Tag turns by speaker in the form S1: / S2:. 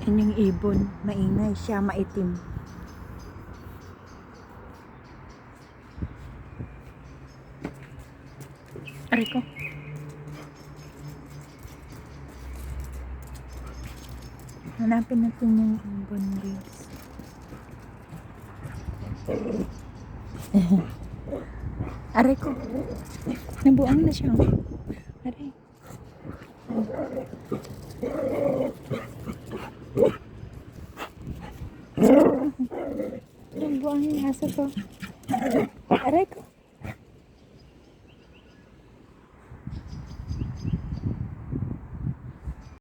S1: Yan yung ibon. Maingay siya, maitim. Aray ko. Hanapin natin yung ibon, guys. Aray ko. Nabuang na siya. Aray. Nabuang yung aso ko. Aray ko.